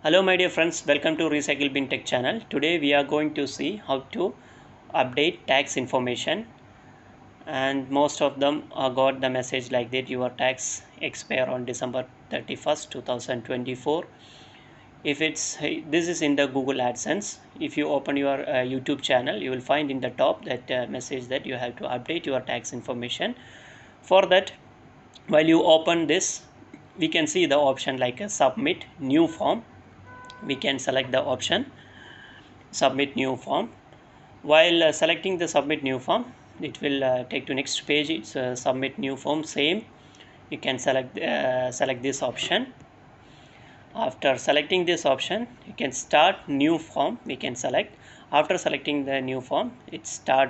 Hello my dear friends, welcome to Recyclebintech channel. Today we are going to see how to update tax information, and most of them got the message like that your tax expire on December 31st 2024. If it's this is in the Google AdSense. If you open your YouTube channel, you will find in the top that message that you have to update your tax information. For that, while you open this, we can see the option like a submit new form. We can select the option submit new form. While selecting the submit new form, it will take to next page. It's submit new form, same. You can select this option. After selecting this option, you can start new form. We can select. After selecting the new form, it start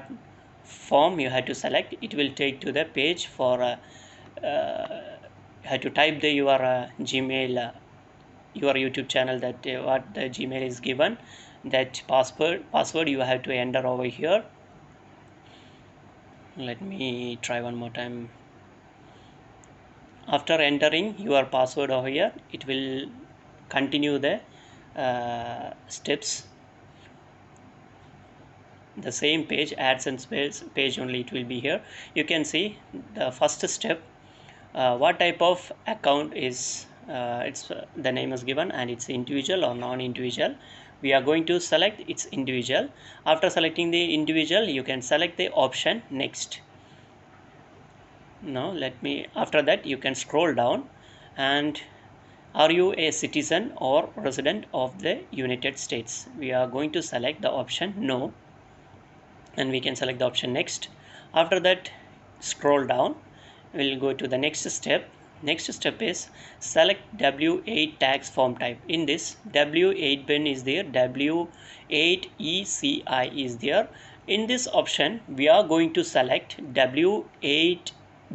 form you have to select. It will take to the page for you have to type the your Gmail, your YouTube channel, that what the Gmail is given, that password you have to enter over here. Let me try one more time. After entering your password over here, it will continue the steps. The same page, AdSense page only, it will be here. You can see the first step, what type of account is it's the name is given, and it's individual or non-individual. We are going to select its individual. After selecting the individual, you can select the option next. Now after that you can scroll down, and are you a citizen or resident of the United States? We are going to select the option no, and we can select the option next. After that, scroll down. We'll go to the next step. Next step is select W8 tax form type. In this, W8 bin is there, W8 ECI is there. In this option, we are going to select W8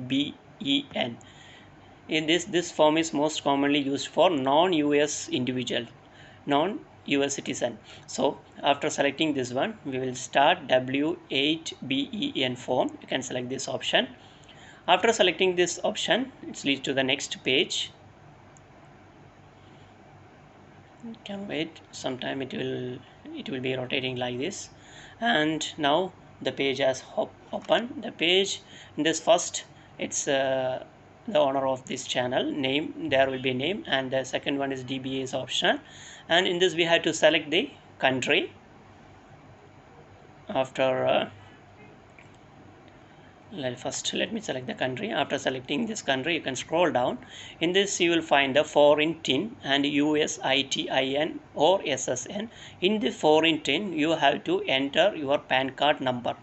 BEN. In this form is most commonly used for non-US individual, non-US citizen. So after selecting this one, we will start W8 BEN form. You can select this option. After selecting this option, it leads to the next page. You can wait sometime, it will be rotating like this. And now the page has opened. The page in this first, it's the owner of this channel name, there will be name, and the second one is DBA is optional. And in this we have to select the country. After first let me select the country. After selecting this country, you can scroll down. In this you will find the foreign tin and USITIN or SSN. In the foreign tin, you have to enter your PAN card number.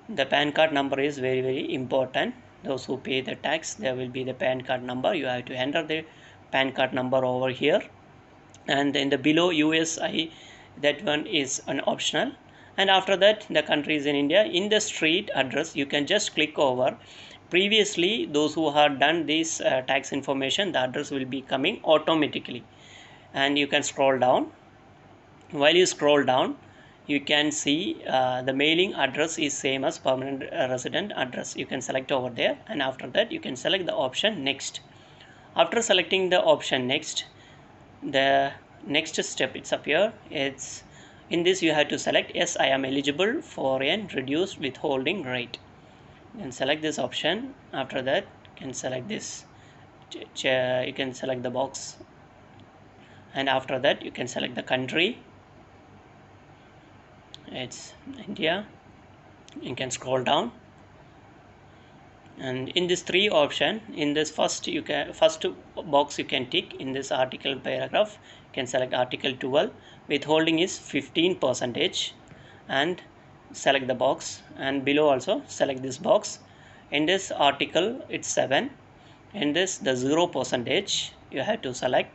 The PAN card number is very important. Those who pay the tax, there will be the PAN card number. You have to enter the PAN card number over here. And in the below USI, that one is an optional. And after that, the country is in India. In the street address, you can just click over. Previously, those who have done this tax information, the address will be coming automatically. And you can scroll down. While you scroll down, you can see the mailing address is same as permanent resident address. You can select over there, and after that you can select the option next. After selecting the option next, the next step it's appear. It's in this you have to select yes, I am eligible for a reduced withholding rate. Then select this option. After that, you can select this. You can select the box, and after that you can select the country. It's India. You can scroll down, and in this three option, in this first box you can tick. In this article paragraph, you can select article 12. Withholding is 15%, and select the box. And below also select this box. In this article, it's 7. In this, the 0% you have to select.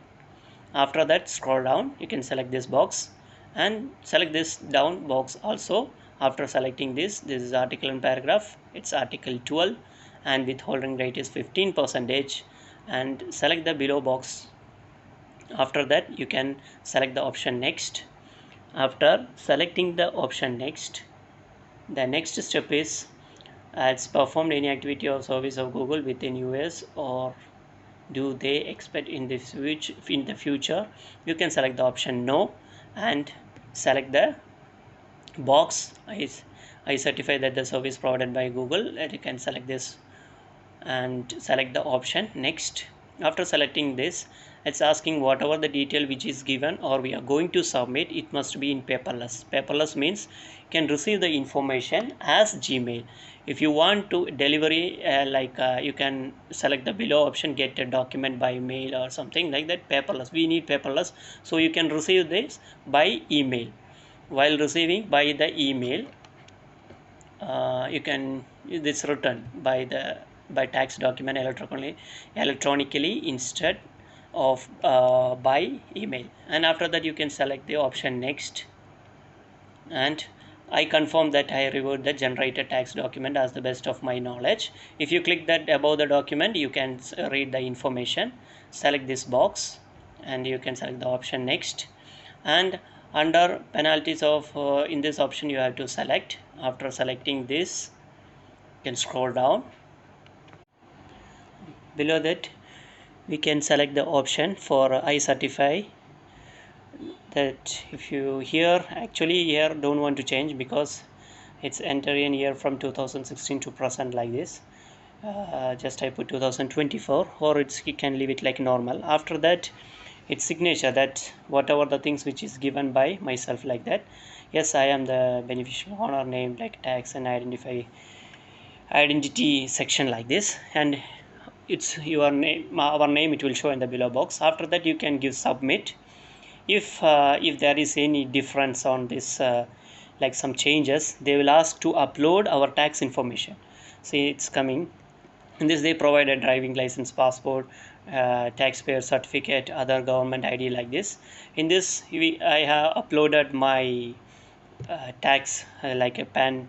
After that, scroll down. You can select this box and select this down box also. After selecting this is article and paragraph. It's article 12, and withholding rate is 15%, and select the below box. After that, you can select the option next. After selecting the option next, the next step is it's performed any activity or service of Google within US or do they expect in the future? You can select the option no and select the box I certify that the service provided by Google, and you can select this and select the option next. After selecting this, it's asking whatever the detail which is given or we are going to submit, it must be in paperless. Paperless means you can receive the information as Gmail. If you want to delivery you can select the below option, get a document by mail or something like that. Paperless, we need paperless, so you can receive this by email. While receiving by the email, you can this written by tax document electronically instead of by email. And after that you can select the option next, and I confirm that I reviewed the generated tax document as the best of my knowledge. If you click that above the document, you can read the information, select this box, and you can select the option next. And under penalties of in this option you have to select. After selecting this, you can scroll down. Below that we can select the option for I certify that. If you here actually here don't want to change because it's entering year from 2016 to present like this, just I put 2024, or you can leave it like normal. After that, its signature, that whatever the things which is given by myself like that, yes, I am the beneficial owner, name like tax and identity section like this, and it's your name, our name, it will show in the below box. After that you can give submit. If there is any difference on this, like some changes, they will ask to upload our tax information. See, it's coming in this. They provide a driving license, passport, taxpayer certificate, other government ID like this. In this I have uploaded my tax like a pan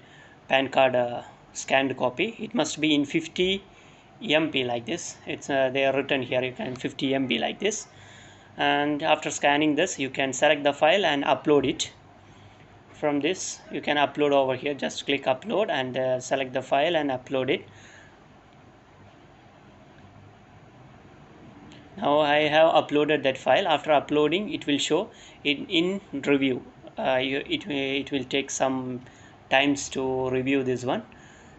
card scanned copy. It must be in 50 MB like this. It's they are written here, you can 50 MB like this. And after scanning this, you can select the file and upload it. From this you can upload over here, just click upload and select the file and upload it. Now I have uploaded that file. After uploading, it will show in review. It will take some times to review this one.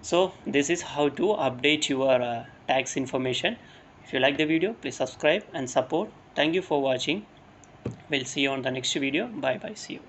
So this is how to update your tax information. If you like the video, please subscribe and support. Thank you for watching. We'll see you on the next video. Bye bye. See you.